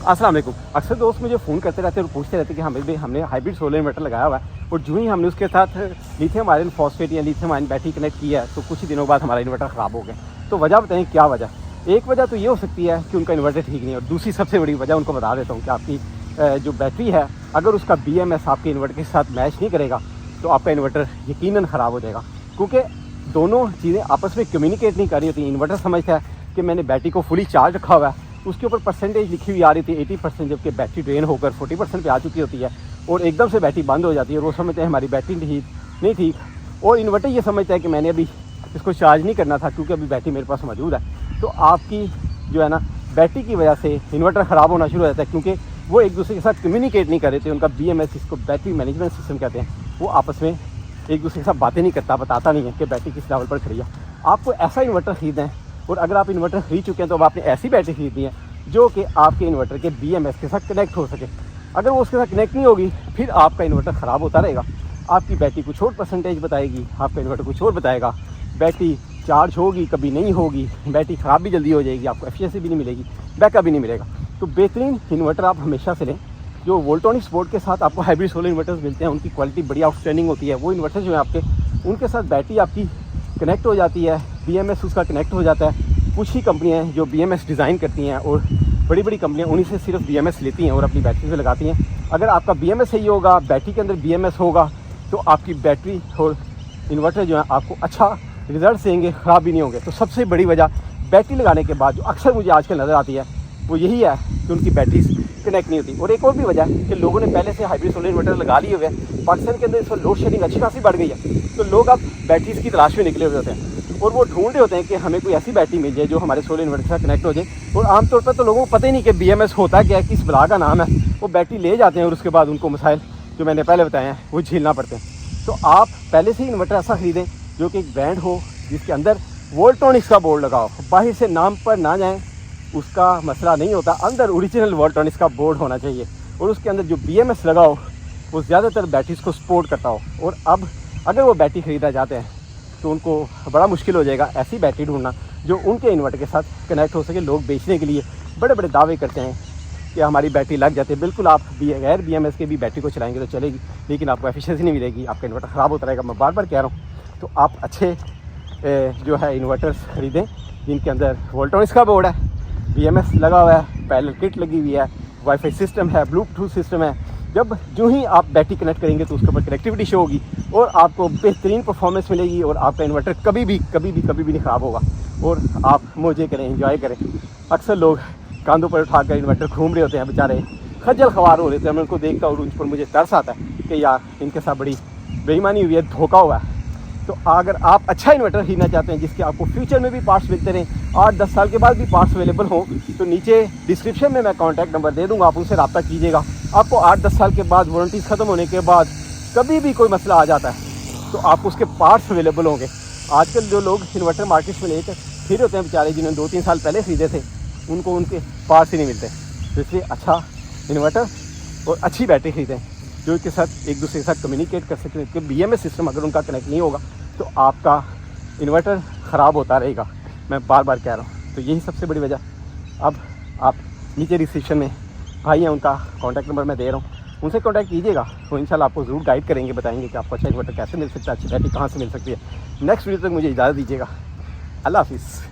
अस्सलाम वालेकुम। अक्सर दोस्त मुझे फ़ोन करते रहते हैं और पूछते रहते हैं कि हमने हाइब्रिड सोलर इन्वर्टर लगाया हुआ है और जो ही हमने उसके साथ लिथियम आयरन फॉस्फेट या लिथियम आयरन बैटरी कनेक्ट किया है तो कुछ ही दिनों बाद हमारा इन्वर्टर ख़राब हो गया। तो वजह बताएं क्या वजह? एक वजह तो ये हो सकती है कि उनका इन्वर्टर ठीक नहीं है और दूसरी सबसे बड़ी वजह उनको बता देता हूँ कि आपकी जो बैटरी है अगर उसका BMS आपके इन्वर्टर के साथ मैच नहीं करेगा तो आपका इन्वर्टर यकीनन ख़राब हो जाएगा, क्योंकि दोनों चीज़ें आपस में कम्युनिकेट नहीं कर रही होती। इन्वर्टर समझता है कि मैंने बैटरी को फुली चार्ज रखा हुआ है, उसके ऊपर परसेंटेज लिखी हुई आ रही थी 80%, जबकि बैटरी ड्रेन होकर 40% पे आ चुकी होती है और एकदम से बैटरी बंद हो जाती है और वो समझते हैं हमारी बैटरी नहीं ठीक। और इन्वर्टर ये समझता है कि मैंने अभी इसको चार्ज नहीं करना था क्योंकि अभी बैटरी मेरे पास मौजूद है। तो आपकी जो है ना बैटरी की वजह से इन्वर्टर ख़राब होना शुरू हो जाता है, क्योंकि वो एक दूसरे के साथ कम्युनिकेट नहीं कर रहे थे। उनका BMS, इसको बैटरी मैनेजमेंट सिस्टम कहते हैं, वो आपस में एक दूसरे के साथ बातें नहीं करता, बताता नहीं है कि बैटरी किस लेवल पर खड़ी है। आपको ऐसा इन्वर्टर ख़रीदना है और अगर आप इन्वर्टर खरीद चुके हैं तो अब आपने ऐसी बैटरी खरीदनी है जो कि आपके इन्वर्टर के BMS के साथ कनेक्ट हो सके। अगर वो उसके साथ कनेक्ट नहीं होगी फिर आपका इन्वर्टर ख़राब होता रहेगा। आपकी बैटरी कुछ और परसेंटेज बताएगी, आपका इन्वर्टर कुछ और बताएगा, बैटरी चार्ज होगी कभी नहीं होगी, बैटरी ख़राब भी जल्दी हो जाएगी, आपको एफिशिएंसी भी नहीं मिलेगी, बैकअप भी नहीं मिलेगा। तो बेहतरीन इन्वर्टर आप हमेशा से लें जो वोल्टोनिक्स बोर्ड के साथ आपको हाइब्रिड सोलर इन्वर्टर्स मिलते हैं। उनकी क्वालिटी बड़ी आउटस्टैंडिंग होती है। वो इन्वर्टर जो है आपके उनके साथ बैटरी आपकी कनेक्ट हो जाती है, BMS उसका कनेक्ट हो जाता है। कुछ ही कंपनियां हैं जो BMS डिज़ाइन करती हैं और बड़ी बड़ी कंपनियां उन्हीं से सिर्फ BMS लेती हैं और अपनी बैटरी से लगाती हैं। अगर आपका BMS सही होगा, बैटरी के अंदर BMS होगा तो आपकी बैटरी और इन्वर्टर जो है आपको अच्छा रिजल्ट देंगे, ख़राब भी नहीं होंगे। तो सबसे बड़ी वजह बैटरी लगाने के बाद जो अक्सर मुझे आजकल नज़र आती है वो यही है कि उनकी बैटरीज कनेक्ट नहीं होती। और एक और भी वजह है कि लोगों ने पहले से हाइब्रिड सोलर इन्वर्टर लगा लिए हुए हैं। पाकिस्तान के अंदर इस वक्त लोड शेडिंग अच्छी खासी बढ़ गई है, तो लोग अब बैटरीज की तलाश में निकले हुए होते हैं और वो ढूंढ रहे होते हैं कि हमें कोई ऐसी बैटरी मिल जाए जो हमारे सोलर इन्वर्टर के साथ कनेक्ट हो जाए। और आमतौर पर तो लोगों को पता ही नहीं कि BMS होता क्या है, किस बला का नाम है। वो बैटरी ले जाते हैं और उसके बाद उनको मसाइल जो मैंने पहले बताए हैं वो झेलना पड़ते हैं। तो आप पहले से ही इन्वर्टर ऐसा ख़रीदें जो कि एक ब्रांड हो जिसके अंदर वोल्टोनिक्स का बोर्ड लगाओ। बाहर से नाम पर ना जाएं, उसका मसला नहीं होता, अंदर ओरिजिनल वोल्टोनिक्स का बोर्ड होना चाहिए और उसके अंदर जो BMS लगाओ वो ज़्यादातर बैटरीज़ को सपोर्ट करता हो। और अब अगर वो बैटरी ख़रीदना चाहते हैं तो उनको बड़ा मुश्किल हो जाएगा ऐसी बैटरी ढूंढना जो उनके इन्वर्टर के साथ कनेक्ट हो सके। लोग बेचने के लिए बड़े बड़े दावे करते हैं कि हमारी बैटरी लग जाती है। बिल्कुल आप गैर BMS के भी बैटरी को चलाएँगे तो चलेगी, लेकिन आपको एफिशिएंसी नहीं मिलेगी, आपका इन्वर्टर ख़राब होता रहेगा। मैं बार बार कह रहा हूँ। तो आप अच्छे जो है इन्वर्टर्स ख़रीदें जिनके अंदर वोल्टोनिक्स का बोर्ड है, BMS लगा हुआ है, पैरेलल किट लगी हुई है, वाईफाई सिस्टम है, ब्लूटूथ सिस्टम है। जब जो ही आप बैटरी कनेक्ट करेंगे तो उसके ऊपर कनेक्टिविटी शो होगी और आपको बेहतरीन परफॉर्मेंस मिलेगी और आपका इन्वर्टर कभी भी नहीं ख़राब होगा और आप मौजे करें, एंजॉय करें। अक्सर लोग कांधों पर उठाकर इन्वर्टर घूम रहे होते हैं, बेचारे खज्जल ख्वार हो रहे थे। मैं उनको देखता हूँ उन पर मुझे तरस आता है कि यार इनके साथ बड़ी बेईमानी हुई है, धोखा हुआ है। तो अगर आप अच्छा इन्वर्टर खरीदना चाहते हैं जिसके आपको फ्यूचर में भी पार्ट्स मिलते रहें, 8-10 साल के बाद भी पार्ट्स अवेलेबल हो, तो नीचे डिस्क्रिप्शन में मैं कॉन्टैक्ट नंबर दे दूंगा, आप उनसे रब्ता कीजिएगा। आपको 8-10 साल के बाद वारंटीज़ ख़त्म होने के बाद कभी भी कोई मसला आ जाता है तो आपको उसके पार्ट्स अवेलेबल होंगे। आजकल जो लोग इन्वर्टर मार्केट में लेकर फिर होते हैं बेचारे, जिन्होंने 2-3 साल पहले ख़रीदे थे, उनको उनके पार्ट्स ही नहीं मिलते। तो इसलिए अच्छा इन्वर्टर और अच्छी बैटरी ख़रीदें जो इसके साथ एक दूसरे के साथ कम्युनिकेट कर सकें। कि BMS सिस्टम अगर उनका कनेक्ट नहीं होगा तो आपका इन्वर्टर ख़राब होता रहेगा। मैं बार बार कह रहा हूँ। तो यही सबसे बड़ी वजह। अब आप नीचे डिस्क्रिप्शन में भाई हैं, उनका कॉन्टैक्ट नंबर मैं दे रहा हूँ, उनसे कॉन्टैक्ट कीजिएगा। तो इंशाल्लाह आपको ज़रूर गाइड करेंगे, बताएंगे कि आपको अच्छा इन्वर्टर कैसे मिल सकता है, अच्छी बैटरी कहाँ से मिल सकती है। नेक्स्ट वीडियो तक मुझे इजाज़त दीजिएगा। अल्लाह हाफिज़।